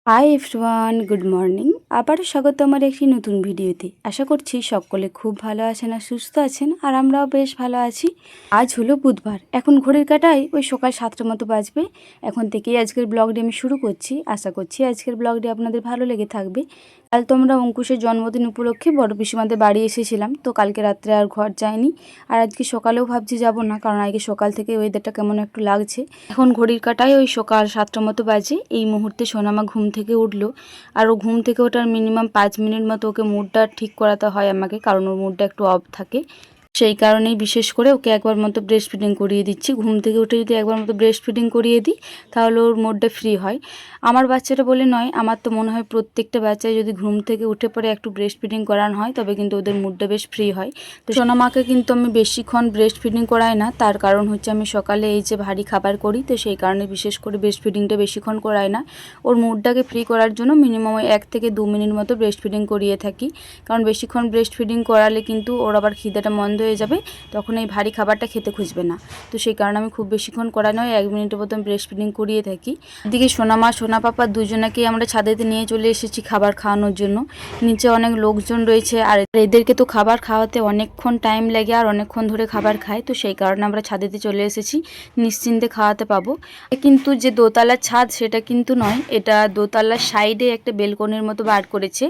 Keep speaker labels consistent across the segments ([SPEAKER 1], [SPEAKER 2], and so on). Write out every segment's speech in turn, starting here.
[SPEAKER 1] Hi everyone, good morning. আবারও স্বাগত আমার একটি নতুন ভিডিওতে। আশা করছি সকলে খুব ভালো আছেন আর সুস্থ আছেন, আর আমরাও বেশ ভালো আছি। আজ হলো বুধবার, এখন ঘড়ির কাঁটায় ওই সকাল 7টার মতো বাজবে। এখন থেকেই আজকের ব্লগটি আমি শুরু করছি। আশা করছি আজকের ব্লগটি আপনাদের ভালো লেগে থাকবে। কাল তো আমরা অঙ্কুশের জন্মদিন উপলক্ষে বড় পিসিমাদের বাড়ি এসেছিলাম, তো কালকে রাত্রে আর ঘর যাইনি। আর আজকে সকালেও ভাবছি যাব না, কারণ আজকে সকাল থেকে ওয়েদারটা কেমন একটু লাগছে। এখন ঘড়ির কাঁটায় ওই সকাল 7টার মতো বাজে। এই মুহূর্তে সোনামা ঘুম থেকে উঠলো, আর ও ঘুম থেকে ওঠার মিনিমাম 5 মিনিট মতো ওকে মুডটা ঠিক করাতে হয় আমাকে, কারণ ওর মুডটা একটু অফ থাকে। সেই কারণেই বিশেষ করে ওকে একবার মতো ব্রেস্ট ফিডিং করিয়ে দিচ্ছি। ঘুম থেকে উঠে যদি একবার মতো ব্রেস্ট ফিডিং করিয়ে দিই তাহলে ওর মুডটা ফ্রি হয়। আমার বাচ্চাটা বলে নয়, আমার তো মনে হয় প্রত্যেকটা বাচ্চায় যদি ঘুম থেকে উঠে পরে একটু ব্রেস্ট ফিডিং করানো হয় তবে কিন্তু ওদের মুডটা বেশ ফ্রি হয়। তো সোনামাকে কিন্তু আমি বেশিক্ষণ ব্রেস্ট ফিডিং করাই না, তার কারণ হচ্ছে আমি সকালে এই যে ভারী খাবার করি, তো সেই কারণে বিশেষ করে ব্রেস্ট ফিডিংটা বেশিক্ষণ করাই না। ওর মুডটাকে ফ্রি করার জন্য মিনিমাম 1 থেকে 2 মিনিট মতো ব্রেস্ট ফিডিং করিয়ে থাকি, কারণ বেশিক্ষণ ব্রেস্ট ফিডিং করালে কিন্তু ওর আবার খিদেটা মন্দ হয়ে যাবে, তখন এই ভারী খাবারটা খেতে খুঁজবে না। তো সেই কারণে আমি খুব বেশিক্ষণ করা নয়, 1 মিনিটের মতো ব্রেস্ট ফিডিং করিয়ে থাকি। এদিকে সোনামা সোনা পাপা দুজনাকেই আমরা ছাদেতে নিয়ে চলে এসেছি খাবার খাওয়ানোর জন্য। নিচে অনেক লোকজন রয়েছে, আর এদেরকে তো খাবার খাওয়াতে অনেকক্ষণ টাইম লাগে আর অনেকক্ষণ ধরে খাবার খায়, তো সেই কারণে আমরা ছাদেতে চলে এসেছি, নিশ্চিন্তে খাওয়াতে পাবো। কিন্তু যে দোতলার ছাদ সেটা কিন্তু নয়, এটা দোতলার সাইডে একটা বেলকনির মতো বার করেছে,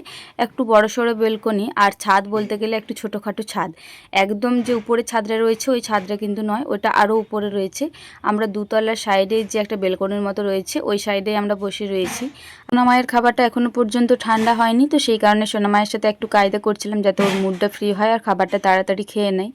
[SPEAKER 1] একটু বড়সড় বেলকনি। আর ছাদ বলতে গেলে একটু ছোটোখাটো ছাদ, একদম যে উপরে ছাদটা রয়েছে ওই ছাদটা কিন্তু নয়, ওটা আরও উপরে রয়েছে। আমরা দুতলার সাইডে যে একটা বেলকনির মতো রয়েছে ওই সাইডে আমরা বসে রয়েছি। সোনামায়ের খাবারটা এখনও পর্যন্ত ঠান্ডা হয়নি, তো সেই কারণে সোনামায়ের সাথে একটু কায়দা করছিলাম যাতে ওর মুডটা ফ্রি হয় আর খাবারটা তাড়াতাড়ি খেয়ে নেয়।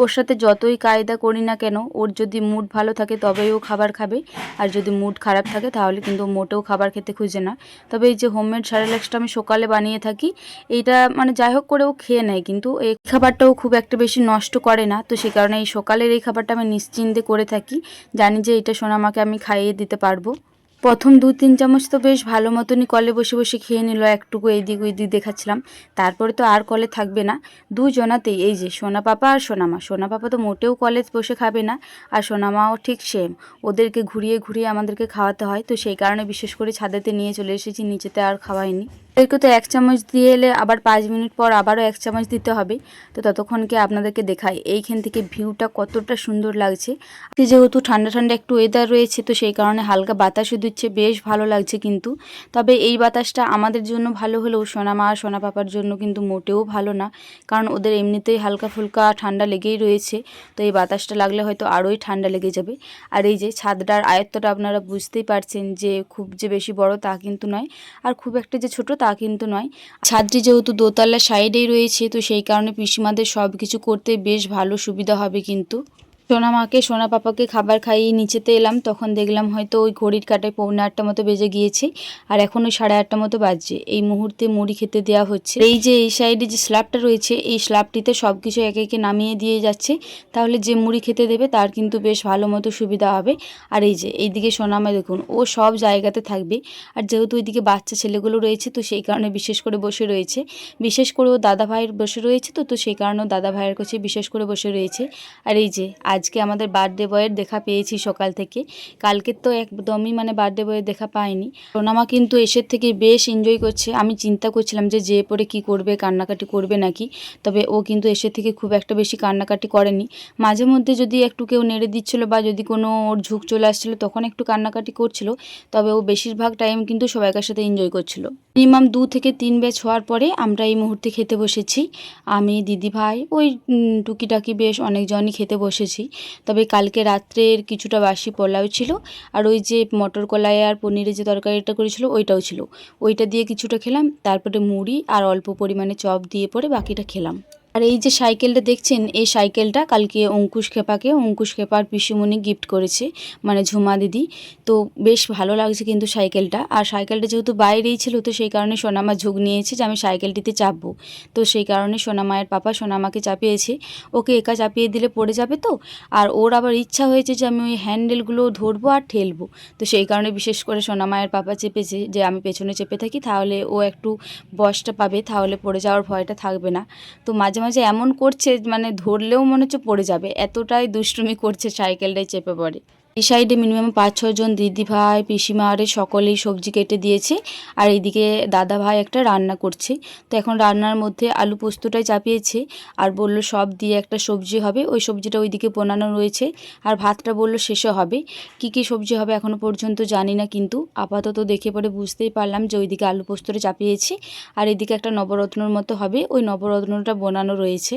[SPEAKER 1] ওর সাথে যতই কায়দা করি না কেন, ওর যদি মুড ভালো থাকে তবেই ও খাবার খাবে, আর যদি মুড খারাপ থাকে তাহলে কিন্তু মোটেও খাবার খেতে খুঁজে না। তবে এই যে হোমমেড সারেলাক্সটা আমি সকালে বানিয়ে থাকি, এইটা মানে যাই হোক করে ও খেয়ে নেয়, কিন্তু এই খাবারটাও খুব একটা বেশি নষ্ট করে না। তো সেই কারণে এই সকালের এই খাবারটা আমি নিশ্চিন্তে করে থাকি, জানি যে এটা সোনামাকে আমি খাইয়ে দিতে পারবো। প্রথম 2-3 চামচ তো বেশ ভালো মতনই কলে বসে বসে খেয়ে নিল, একটুকু এইদিক ওইদিক দেখাচ্ছিলাম। তারপরে তো আর কলে থাকবে না দুজনাতেই। এই যে সোনা পাপা আর সোনামা, সোনা পাপা তো মোটেও কলে বসে খাবে না, আর সোনামাও ঠিক সেম, ওদেরকে ঘুরিয়ে ঘুরিয়ে আমাদেরকে খাওয়াতে হয়। তো সেই কারণে বিশেষ করে ছাদেতে নিয়ে চলে এসেছি, নিচেতে আর খাওয়াইনি। এদেরকে তো 1 চামচ দিয়ে এলে আবার 5 মিনিট পর আবারও 1 চামচ দিতে হবে। তো ততক্ষণকে আপনাদেরকে দেখাই এইখান থেকে ভিউটা কতটা সুন্দর লাগছে। যেহেতু ঠান্ডা ঠান্ডা একটু ওয়েদার রয়েছে, তো সেই কারণে হালকা বাতাসও দিচ্ছে, বেশ ভালো লাগছে কিন্তু। তবে এই বাতাসটা আমাদের জন্য ভালো হলেও সোনামা আর সোনা পাপার জন্য কিন্তু মোটেও ভালো না, কারণ ওদের এমনিতেই হালকা ফুলকা ঠান্ডা লেগেই রয়েছে, তো এই বাতাসটা লাগলে হয়তো আরোই ঠান্ডা লেগে যাবে। আর এই যে ছাদটার আয়ত্তটা আপনারা বুঝতেই পারছেন যে খুব যে বেশি বড় তা কিন্তু নয়, আর খুব একটা যে ছোট তা কিন্তু নয়। ছাদটি যেহেতু দোতলার সাইডেই রয়েছে, তো সেই কারণে পিসিমাদের সব কিছু করতে বেশ ভালো সুবিধা হবে কিন্তু। সোনামাকে সোনা পাপাকে খাবার খাইয়ে নিচেতে এলাম, তখন দেখলাম হয়তো ওই ঘড়ির কাঁটায় 7:45 মতো বেজে গিয়েছে, আর এখন ওই 8:30 মতো বাজছে। এই মুহূর্তে মুড়ি খেতে দেওয়া হচ্ছে। এই যে এই সাইডে যে স্ল্যাবটা রয়েছে, এই স্ল্যাবটিতে সব কিছু একে একে নামিয়ে দিয়ে যাচ্ছে, তাহলে যে মুড়ি খেতে দেবে তার কিন্তু বেশ ভালো মতো সুবিধা হবে। আর এই যে এইদিকে সোনামা দেখুন, ও সব জায়গাতে থাকবে, আর যেহেতু ওইদিকে বাচ্চা ছেলেগুলো রয়েছে তো সেই কারণে বিশেষ করে বসে রয়েছে। বিশেষ করে ও দাদা ভাইয়ের বসে রয়েছে, তো সেই কারণে দাদা ভাইয়ের কাছে বিশেষ করে বসে রয়েছে। আর এই যে আজকে আমাদের বার্থডে বয়ের দেখা পেয়েছি সকাল থেকে, কালকে তো একদমই মানে বার্থডে বয়ের দেখা পাইনি। সোনামা কিন্তু এসের থেকে বেশ এনজয় করছে। আমি চিন্তা করছিলাম যে যেয়ে পরে কি করবে, কান্নাকাটি করবে নাকি, তবে ও কিন্তু এসের থেকে খুব একটা বেশি কান্নাকাটি করেনি। মাঝে মধ্যে যদি একটু কেউ নেড়ে দিচ্ছিল বা যদি কোনো ওর ঝুঁক চলে আসছিল তখন একটু কান্নাকাটি করছিল, তবে ও বেশিরভাগ টাইম কিন্তু সবাইকার সাথে এনজয় করছিল। মিনিমাম 2 থেকে 3 ব্যাচ হওয়ার পরে আমরা এই মুহূর্তে খেতে বসেছি। আমি, দিদি ভাই, ওই টুকিটাকি বেশ অনেকজনই খেতে বসেছি। তবে কালকে রাত্রের কিছুটা বাসি পোলাও ছিল, আর ওই যে মটর কলাই আর পনিরের যে তরকারিটা করেছিল ওইটাও ছিল, ওইটা দিয়ে কিছুটা খেলাম। তারপরে মুড়ি আর অল্প পরিমাণে চপ দিয়ে পরে বাকিটা খেলাম। আর এই যে সাইকেলটা দেখছেন, এই সাইকেলটা কালকে অঙ্কুশ খেপার পিসিমণি গিফট করেছে, মানে ঝুমা দিদি। তো বেশ ভালো লাগছে কিন্তু সাইকেলটা। আর সাইকেলটা যেহেতু বাইরেই ছিল, তো সেই কারণে সোনামা ঝুঁক নিয়েছে যে আমি সাইকেলটিতে চাপবো, তো সেই কারণে সোনামায়ের পাপা সোনামাকে চাপিয়েছে। ওকে একা চাপিয়ে দিলে পড়ে যাবে, তো আর ওর আবার ইচ্ছা হয়েছে যে আমি ওই হ্যান্ডেলগুলো ধরবো আর ঠেলবো, তো সেই কারণে বিশেষ করে সোনামায়ের পাপা চেপেছে যে আমি পেছনে চেপে থাকি, তাহলে ও একটু বসটা পাবে, তাহলে পড়ে যাওয়ার ভয়টা থাকবে না। তো মাঝে মাঝে এমন করছে মানে ধরলেও মনে হচ্ছে পড়ে যাবে, এতটাই দুষ্টুমি করছে, সাইকেলটাই চেপে পড়ে। এই সাইডে মিনিমাম 5-6 জন দিদি ভাই পিসিমা আরে সকলেই সবজি কেটে দিয়েছে। আর এইদিকে দাদা ভাই একটা রান্না করছে। তো এখন রান্নার মধ্যে আলু পোস্তটাই চাপিয়েছে আর বলল সব দিয়ে একটা সবজি হবে, ওই সবজিটা ওইদিকে বানানো রয়েছে। আর ভাতটা বলল শেষে হবে। কি কি সবজি হবে এখনও পর্যন্ত জানি না, কিন্তু আপাতত দেখে পরে বুঝতেই পারলাম যে ওইদিকে আলু পোস্তটা চাপিয়েছে আর এদিকে একটা নবরত্নর মতো হবে, ওই নবরত্নটা বানানো রয়েছে।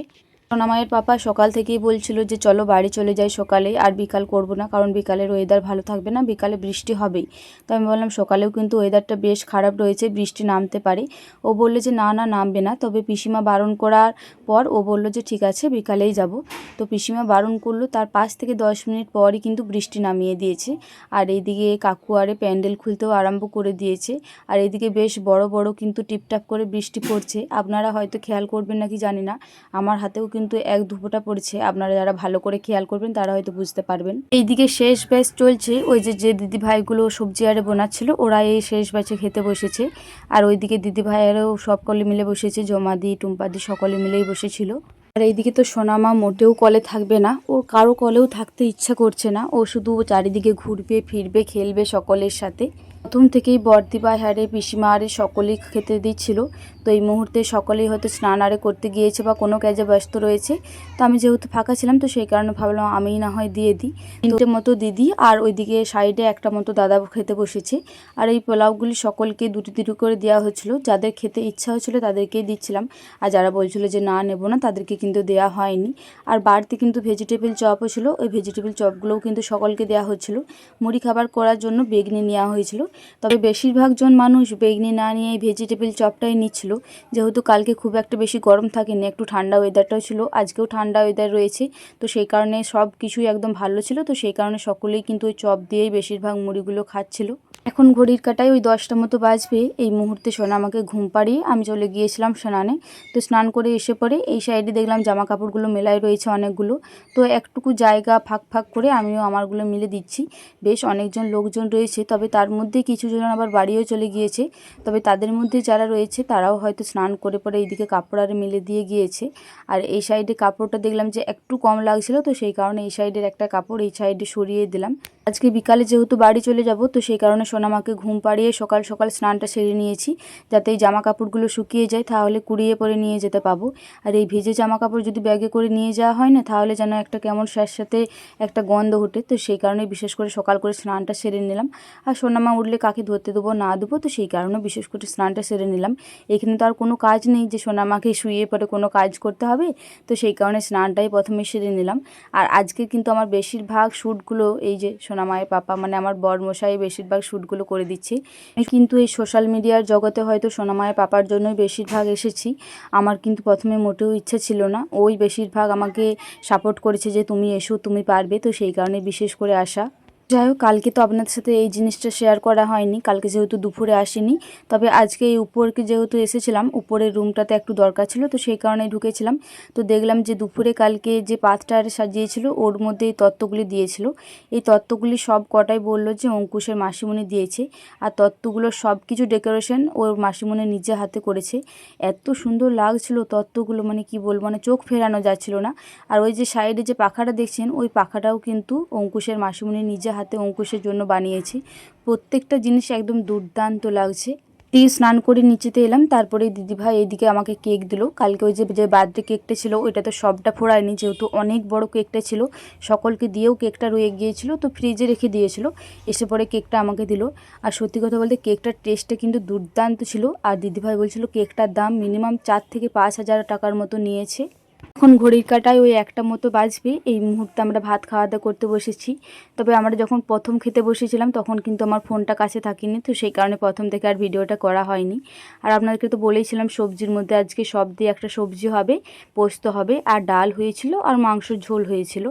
[SPEAKER 1] সোনামায়ের পাপা সকাল থেকেই বলছিল যে চলো বাড়ি চলে যাই সকালে, আর বিকাল করব না, কারণ বিকালের ওয়েদার ভালো থাকবে না, বিকালে বৃষ্টি হবেই। তো আমি বললাম সকালেও কিন্তু ওয়েদারটা বেশ খারাপ রয়েছে, বৃষ্টি নামতে পারে। ও বললো যে না না নামবে না, তবে পিসিমা বারণ করার পর ও বলল যে ঠিক আছে বিকালেই যাব। তো পিসিমা বারণ করলো, তার 5 থেকে 10 মিনিট পরই কিন্তু বৃষ্টি নামিয়ে দিয়েছে। আর এইদিকে কাকু আরে প্যান্ডেল খুলতেও আরম্ভ করে দিয়েছে। আর এইদিকে বেশ বড় বড় কিন্তু টিপটাপ করে বৃষ্টি পড়ছে। আপনারা হয়তো খেয়াল করবেন নাকি জানি না, আমার হাতেও কিন্তু এক দুফোঁটা পড়েছে। আপনারা যারা ভালো করে খেয়াল করবেন তারা হয়তো বুঝতে পারবেন। এইদিকে শেষ ব্যাচ চলছে, ওই যে যে দিদি ভাইগুলো সবজি আরে বোনাচ্ছিল ওরা এই শেষ ব্যাচে খেতে বসেছে। আর ওইদিকে দিদি ভাইয়েরাও সকলে মিলে বসেছে, জমাদি টুম্পাদি সকলে মিলেই বসেছিল। আর এইদিকে তো সোনামা মোটেও কলে থাকবে না, ওর কারো কলেও থাকতে ইচ্ছা করছে না, ও শুধু চারিদিকে ঘুরবে ফিরবে খেলবে সকলের সাথে। প্রথম থেকেই বর্দি ভাই হারে পিসিমা আরে সকলেই খেতে দিচ্ছিল। তো এই মুহূর্তে সকলেই হয়তো স্নান আরে করতে গিয়েছে বা কোনো কাজে ব্যস্ত রয়েছে। তো আমি যেহেতু ফাঁকা ছিলাম তো সেই কারণে ভাবলাম আমিই না হয় দিয়ে দিই। 3টে মতো দিদি আর ওইদিকে সাইডে একটা মতো দাদা খেতে বসেছে। আর এই পোলাওগুলি সকলকে দুটি দুটি করে দেওয়া হচ্ছিলো, যাদের খেতে ইচ্ছা হচ্ছিলো তাদেরকেই দিচ্ছিলাম, আর যারা বলছিল যে না নেবো না তাদেরকে কিন্তু দেওয়া হয়নি। আর বাড়তি কিন্তু ভেজিটেবল চপও ছিল, ওই ভেজিটেবল চপগুলোও কিন্তু সকলকে দেওয়া হচ্ছিলো। মুড়ি খাবার করার জন্য বেগনি নেওয়া হয়েছিল, তবে বেশিরভাগ জন মানুষ বেগনি না নিয়ে এই ভেজিটেবল চপটাই নিচ্ছিল। যেহেতু কালকে খুব একটা বেশি গরম থাকেনি, একটু ঠান্ডা ওয়েদারটাও ছিল, আজকেও ঠান্ডা ওয়েদার রয়েছে, তো সেই কারণে সব কিছুই একদম ভালো ছিল। তো সেই কারণে সকলেই কিন্তু ওই চপ দিয়েই বেশিরভাগ মুড়িগুলো খাচ্ছিল। এখন ঘড়ির কাটায় ওই 10টা মতো বাজবে। এই মুহূর্তে সোনা আমাকে ঘুম পাড়িয়ে আমি চলে গিয়েছিলাম স্নানে। তো স্নান করে এসে পরে এই সাইডে দেখলাম জামা কাপড়গুলো মেলায় রয়েছে অনেকগুলো। তো একটুকু জায়গা ফাঁক ফাঁক করে আমিও আমারগুলো মিলে দিচ্ছি। বেশ অনেকজন লোকজন রয়েছে, তবে তার মধ্যে কিছু জন আবার বাড়িও চলে গিয়েছে। তবে তাদের মধ্যে যারা রয়েছে তারাও হয়তো স্নান করে পরে এইদিকে কাপড় আর মিলে দিয়ে গিয়েছে। আর এই সাইডে কাপড়টা দেখলাম যে একটু কম লাগছিল, তো সেই কারণে এই সাইডের একটা কাপড় এই সাইডে সরিয়ে দিলাম। আজকে বিকালে যেহেতু বাড়ি চলে যাব, তো সেই কারণে সোনামাকে ঘুম পাড়িয়ে সকাল সকাল স্নানটা সেরে নিয়েছি, যাতে এই জামা কাপড়গুলো শুকিয়ে যায়, তাহলে কুড়িয়ে পরে নিয়ে যেতে পাবো। আর এই ভিজে জামা কাপড় যদি ব্যাগে করে নিয়ে যাওয়া হয় না, তাহলে যেন একটা কেমন সাথে একটা গন্ধ ওঠে। তো সেই কারণে বিশেষ করে সকাল করে স্নানটা সেরে নিলাম। আর সোনামা উঠলে কাকে ধরতে দেবো না দেবো, তো সেই কারণে বিশেষ করে স্নানটা সেরে নিলাম। এখানে তো আর কোনো কাজ নেই যে সোনামাকে শুয়ে পরে কোনো কাজ করতে হবে, তো সেই কারণে স্নানটাই প্রথমে সেরে নিলাম। আর আজকে কিন্তু আমার বেশিরভাগ শ্যুটগুলো এই যে সোনামায়ের পাপা মানে আমার বরমশাই বেশিরভাগ শ্যুটগুলো করে দিচ্ছে। কিন্তু এই সোশ্যাল মিডিয়ার জগতে হয়তো সোনামায়ের পাপার জন্যই বেশিরভাগ এসেছি। আমার কিন্তু প্রথমে মোটেও ইচ্ছা ছিল না, ওই বেশিরভাগ আমাকে সাপোর্ট করেছে যে তুমি এসো তুমি পারবে, তো সেই কারণে বিশেষ করে আসা। যাই হোক, কালকে তো আপনাদের সাথে এই জিনিসটা শেয়ার করা হয়নি, কালকে যেহেতু দুপুরে আসিনি। তবে আজকে এই উপরকে যেহেতু এসেছিলাম, উপরের রুমটাতে একটু দরকার ছিল, তো সেই কারণে ঢুকেছিলাম। তো দেখলাম যে দুপুরে কালকে যে পাতটা সাজিয়েছিল ওর মধ্যে এই তত্ত্বগুলি দিয়েছিল। এই তত্ত্বগুলি সব কটাই বললো যে অঙ্কুশের মাসিমণি দিয়েছে। আর তত্ত্বগুলোর সব কিছু ডেকোরেশন ওর মাসিমণি নিজে হাতে করেছে। এত সুন্দর লাগছিল তত্ত্বগুলো, মানে কি বলবো, মানে চোখ ফেরানো যাচ্ছিল না। আর ওই যে সাইডে যে পাখাটা দেখছেন, ওই পাখাটাও কিন্তু অঙ্কুশের মাসিমণি নিজে হাতে অঙ্কুশের জন্য বানিয়েছি। প্রত্যেকটা জিনিস একদম দুর্দান্ত লাগছে। দিয়ে স্নান করে নিচেতে এলাম, তারপরে দিদিভাই এদিকে আমাকে কেক দিল। কালকে ওই যে বার্থডে কেকটা ছিল ওইটা তো সবটা ফোড়ায়নি, যেহেতু অনেক বড় কেকটা ছিল, সকলকে দিয়েও কেকটা রয়ে গিয়েছিল, তো ফ্রিজে রেখে দিয়েছিল। এসে পরে কেকটা আমাকে দিল। আর সত্যি কথা বলতে কেকটার টেস্টটা কিন্তু দুর্দান্ত ছিল। আর দিদিভাই বলছিল কেকটার দাম মিনিমাম 4 থেকে 5 হাজার টাকার মতো নিয়েছে। এখন ঘড়ির কাঁটায় ওই 1টা মতো বাজবে। এই মুহূর্তে আমরা ভাত খাওয়া দাওয়া করতে বসেছি। তবে আমরা যখন প্রথম খেতে বসেছিলাম তখন কিন্তু আমার ফোনটা কাছে থাকেনি, তো সেই কারণে প্রথম থেকে আর ভিডিওটা করা হয়নি। আর আপনাদেরকে তো বলেইছিলাম সবজির মধ্যে আজকে সব দিয়ে একটা সবজি হবে, পোস্ত হবে, আর ডাল হয়েছিল, আর মাংসর ঝোল হয়েছিল।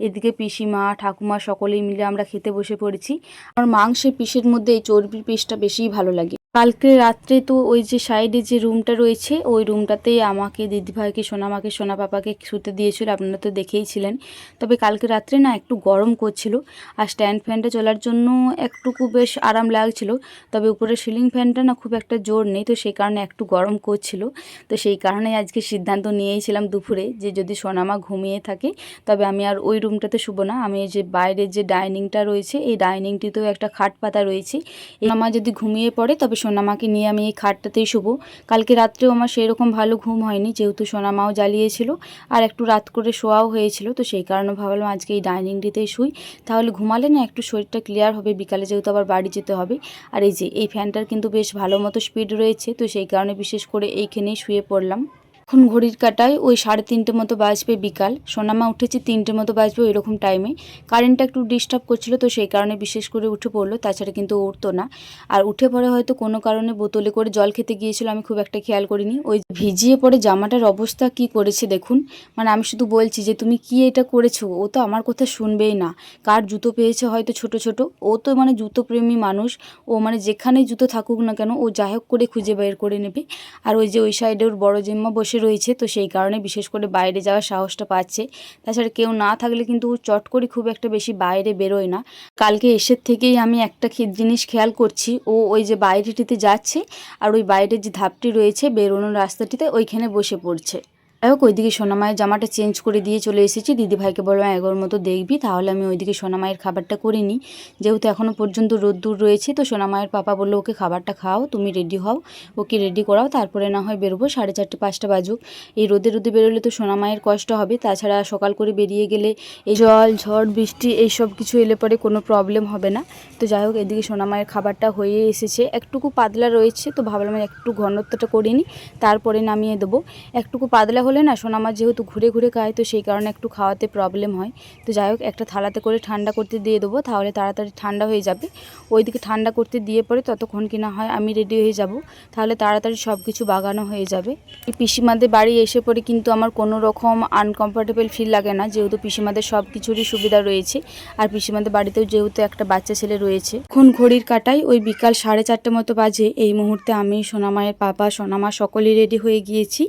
[SPEAKER 1] এদিকে পিসিমা ঠাকুমা সকলেই মিলে আমরা খেতে বসে পড়েছি। আমার মাংসের পিসের মধ্যে এই চর্বির পিসটা বেশিই ভালো লাগে। কালকে রাত্রে তো ওই যে সাইডে যে রুমটা রয়েছে ওই রুমটাতেই আমাকে দিদিভাইকে সোনামাকে সোনা পাপাকে শুতে দিয়েছিল, আপনারা তো দেখেইছিলেন। তবে কালকে রাত্রে না একটু গরম করছিল, আর স্ট্যান্ড ফ্যানটা চলার জন্য একটুকু বেশ আরাম লাগছিল। তবে উপরে সিলিং ফ্যানটা না খুব একটা জোর নেই, তো সেই কারণে একটু গরম করছিল। তো সেই কারণে আজকে সিদ্ধান্ত নিয়েছিলাম দুপুরে যে যদি সোনামা ঘুমিয়ে থাকে তবে আমি আর ওই রুমটাতে শুবো না, আমি এই যে বাইরের যে ডাইনিংটা রয়েছে এই ডাইনিংটিতেও একটা খাট পাতা রয়েছে, সোনামা যদি ঘুমিয়ে পড়ে তবে সোনামাকে নিয়ে আমি এই খাটটাতেই শুবো। কালকে রাত্রেও আমার সেরকম ভালো ঘুম হয়নি, যেহেতু সোনামাও জ্বালিয়েছিল আর একটু রাত করে শোয়াও হয়েছিল, তো সেই কারণে ভাবলাম আজকে এই ডাইনিংটিতেই শুই, তাহলে ঘুমালে না একটু শরীরটা ক্লিয়ার হবে, বিকালে যেহেতু আবার বাড়ি যেতে হবে। আর এই যে এই ফ্যানটার কিন্তু বেশ ভালো মতো স্পিড রয়েছে, তো সেই কারণে বিশেষ করে এইখানেই শুয়ে পড়লাম। এখন ঘড়ির কাটায় ওই 3:30 মতো বাজবে বিকাল, সোনামা উঠেছে 3টে মতো বাজবে ওই রকম টাইমে। কারেন্টটা একটু ডিস্টার্ব করছিল, তো সেই কারণে বিশেষ করে উঠে পড়লো, তাছাড়া কিন্তু উঠতো না। আর উঠে পড়ে হয়তো কোনো কারণে বোতলে করে জল খেতে গিয়েছিল, আমি খুব একটা খেয়াল করিনি। ওই ভিজিয়ে পড়ে জামাটার অবস্থা কি করেছে দেখুন, মানে আমি শুধু বলছি যে তুমি কি এটা করেছো, ও তো আমার কথা শুনবেই না। কার জুতো পেয়েছে হয়তো ছোট ছোট, ও তো মানে জুতো প্রেমী মানুষ, ও মানে যেখানেই জুতো থাকুক না কেন ও যাই হোক করে খুঁজে বের করে নেবে। আর ওই যে ওই সাইডে ওর বড় জেম্মা বসে রয়েছে, তো সেই কারণে বিশেষ করে বাইরে যাওয়ার সাহসটা পাচ্ছে। তাছাড়া কেউ না থাকলে কিন্তু ও চট করে খুব একটা বেশি বাইরে বেরোয় না। কালকে এসের থেকেই আমি একটা জিনিস খেয়াল করছি, ও ওই যে বাইরেটিতে যাচ্ছে আর ওই বাইরের যে ধাপটি রয়েছে বেরোনোর রাস্তাটিতে ওইখানে বসে পড়ছে। যাই হোক ওইদিকে সোনামায়ের জামাটা চেঞ্জ করে দিয়ে চলে এসেছি, দিদিভাইকে বললাম এগোর মতো দেখবি, তাহলে আমি ওইদিকে সোনামায়ের খাবারটা করে নিই, যেহেতু এখনও পর্যন্ত রোদ্দুর রয়েছে। তো সোনামায়ের পাপা বললো ওকে খাবারটা খাও, তুমি রেডি হও, ওকে রেডি করাও, তারপরে না হয় বেরোবো, 4:30-5টা বাজুক। এই রোদে রোদে বেরোলে তো সোনামায়ের কষ্ট হবে, তাছাড়া সকাল করে বেরিয়ে গেলে এই জল ঝড় বৃষ্টি এইসব কিছু এলে পরে কোনো প্রবলেম হবে না। তো যাই হোক এদিকে সোনামায়ের খাবারটা হয়ে এসেছে, একটুকু পাতলা রয়েছে, তো ভাবলাম একটু ঘনত্বটা করে নিই তারপরে নামিয়ে দেবো। একটুকু পাতলা হলে না সোনামা যেহেতু ঘুরে ঘুরে খায়, তো সেই কারণে একটু খাওয়াতে প্রবলেম হয়। তো যাই হোক একটা থালাতে করে ঠান্ডা করতে দিয়ে দেবো, তাহলে তাড়াতাড়ি ঠান্ডা হয়ে যাবে। ওইদিকে ঠান্ডা করতে দিয়ে পরে ততক্ষণ কি না হয় আমি রেডি হয়ে যাব, তাহলে তাড়াতাড়ি সব কিছু বাগানো হয়ে যাবে। এই পিসিমাদের বাড়ি এসে পরে কিন্তু আমার কোনো রকম আনকমফোর্টেবল ফিল লাগে না, যেহেতু পিসিমাদের সব কিছুরই সুবিধা রয়েছে, আর পিসিমাদের বাড়িতেও যেহেতু একটা বাচ্চা ছেলে রয়েছে। এখন ঘড়ির কাটায় ওই বিকাল 4:30 মতো বাজে, এই মুহূর্তে আমি সোনামায়ের পাপা সোনামা সকলেই রেডি হয়ে গিয়েছি।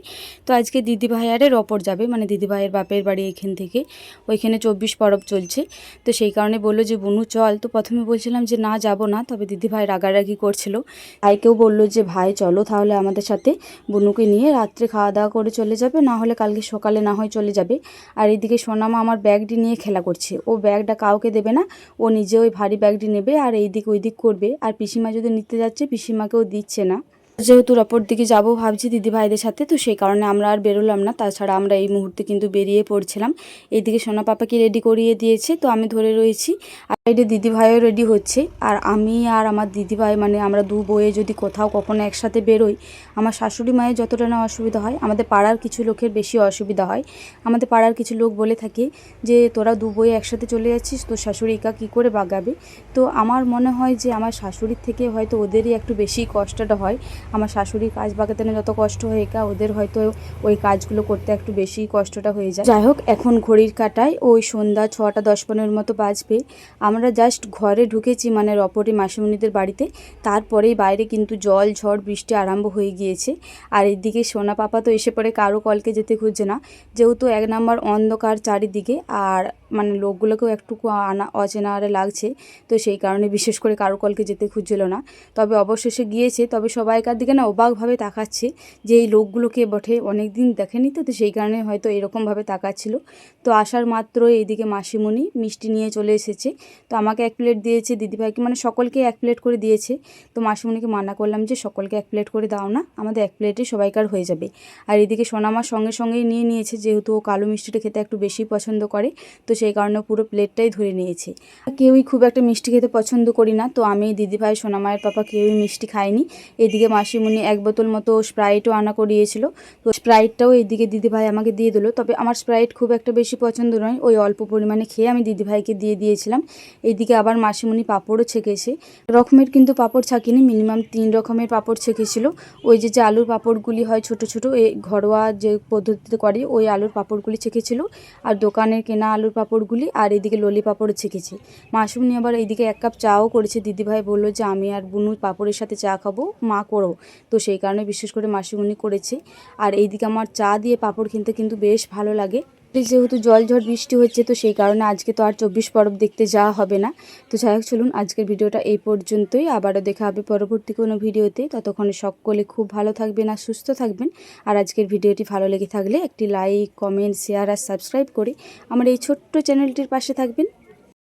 [SPEAKER 1] তো আজকে দিদিভাইয়ারের অপর যাবে, মানে দিদিভাইয়ের বাপের বাড়ি এখান থেকে, ওইখানে 24 পরব চলছে, তো সেই কারণে বললো যে বুনু চল। তো প্রথমে বলছিলাম যে না যাব না, তবে দিদিভাই রাগারাগি করছিল, ভাইকেও বললো যে ভাই চলো তাহলে আমাদের সাথে, বুনুকে নিয়ে রাত্রে খাওয়া দাওয়া করে চলে যাবে, না হলে কালকে সকালে না হয় চলে যাবে। আর এদিকে সোনামা আমার ব্যাগটি নিয়ে খেলা করছে, ও ব্যাগটা কাউকে দেবে না, ও নিজে ওই ভারী ব্যাগটি নেবে আর এইদিক ওইদিক করবে। আর পিসিমা যদি নিতে যাচ্ছে পিসিমাকেও দিচ্ছে না, যেহেতু অপর দিকে যাবো ভাবছি দিদিভাইদের সাথে, তো সেই কারণে আমরা আর বেরোলাম না। তাছাড়া আমরা এই মুহূর্তে কিন্তু বেরিয়ে পড়ছিলাম। এইদিকে সোনা পাপাকে রেডি করিয়ে দিয়েছে, তো আমি ধরে রয়েছি, আর সাইডে দিদিভাইও রেডি হচ্ছে। আর আমি আর আমার দিদিভাই মানে আমরা দু বউয়ে যদি কোথাও কখনো একসাথে বেরোই, আমার শাশুড়ি মায়ের যতটা না অসুবিধা হয় আমাদের পাড়ার কিছু লোকের বেশি অসুবিধা হয়। আমাদের পাড়ার কিছু লোক বলে থাকে যে তোরা দু বউয়ে একসাথে চলে যাচ্ছিস, তোর শাশুড়ি একা কী করে বাগাবে। তো আমার মনে হয় যে আমার শাশুড়ির থেকে হয়তো ওদেরই একটু বেশি কষ্টটা হয়। আমার শাশুড়ির কাজ বাগাতে না যত কষ্ট হয় একা ওদের হয়তো ওই কাজগুলো করতে একটু বেশি কষ্টটা হয়ে যায়। যাই হোক এখন ঘড়ির কাটায় ওই সন্ধ্যা 6:10-15 মতো বাজবে, আমরা জাস্ট ঘরে ঢুকেছি মানে রপরি মাসিমণিদের বাড়িতে, তারপরেই বাইরে কিন্তু জল ঝড় বৃষ্টি আরম্ভ হয়ে গিয়েছে। আর এদিকে সোনা পাপা তো এসে পরে কারো কলকে যেতে খুঁজছে না, যেহেতু 1 নম্বর অন্ধকার চারিদিকে, আর মানে লোকগুলোকেও একটুকু অচেনা লাগছে, তো সেই কারণে বিশেষ করে কারো কলকে যেতে খুঁজছিল না। তবে অবশেষে গিয়েছে, তবে সবাইকার দিকে না অবাকভাবে তাকাচ্ছে যে এই লোকগুলোকে বটে অনেক দিন দেখেনি, তো সেই কারণে হয়তো এরকমভাবে তাকাচ্ছিল। তো আসার মাত্র এইদিকে মাসিমণি মিষ্টি নিয়ে চলে এসেছে, তো আমাকে 1 প্লেট দিয়েছে, দিদিভাইকে মানে সকলকে 1 প্লেট করে দিয়েছে। তো মাসিমণিকে মানা করলাম যে সকলকে 1 প্লেট করে দাও না, আমাদের 1 প্লেটে সবাইকার হয়ে যাবে। আর এদিকে সোনামার সঙ্গে সঙ্গেই নিয়ে নিয়েছে, যেহেতু ও কালো মিষ্টিটা খেতে একটু বেশি পছন্দ করে, তো সেই কারণে পুরো প্লেটটাই ধরে নিয়েছে। কেউই খুব একটা মিষ্টি খেতে পছন্দ করি না, তো আমি দিদিভাই সোনামায়ের পাপা কেউই মিষ্টি খাইনি। এদিকে মাসিমণি 1 বোতল মতো স্প্রাইটও আনা করিয়েছিল, তো স্প্রাইটটাও এইদিকে দিদিভাই আমাকে দিয়ে দিল। তবে আমার স্প্রাইট খুব একটা বেশি পছন্দ নয়, ওই অল্প পরিমাণে খেয়ে আমি দিদিভাইকে দিয়ে দিয়েছিলাম, এইদিকে আবার মাসিমণি পাঁপড়ও ছেঁকেছে। রকমের কিন্তু পাঁপড় ছাকিনি, মিনিমাম 3 রকমের পাঁপড় ছেঁকেছিল। ওই যে আলুর পাঁপড়গুলি হয় ছোট ছোট, এই ঘরোয়া যে পদ্ধতিতে করে ওই আলুর পাঁপড়গুলি ছেঁকেছিল, আর দোকানের কেনা আলুর পাঁপড়গুলি, আর এইদিকে ললি পাঁপড়ও ছেঁকেছে। মাসিমণি আবার এইদিকে 1 কাপ চাও করেছে। দিদিভাই বললো যে আমি আর বুনু পাঁপড়ের সাথে চা খাবো, মা করো। তো সেই কারণে বিশেষ করে মাসিমণি করেছে। আর এইদিকে আমার চা দিয়ে পাঁপড় কিনতে কিন্তু বেশ ভালো লাগে। যেহেতু জল ঝড় বৃষ্টি হচ্ছে, তো সেই কারণে আজকে তো আর 24 পরব দেখতে যাওয়া হবে না। তো যাই হোক, চলুন আজকের ভিডিওটা এই পর্যন্তই। আবারও দেখা হবে পরবর্তী কোনো ভিডিওতে। ততক্ষণে সকলে খুব ভালো থাকবেন আর সুস্থ থাকবেন। আর আজকের ভিডিওটি ভালো লেগে থাকলে একটি লাইক, কমেন্ট, শেয়ার আর সাবস্ক্রাইব করে আমার এই ছোট্ট চ্যানেলটির পাশে থাকবেন।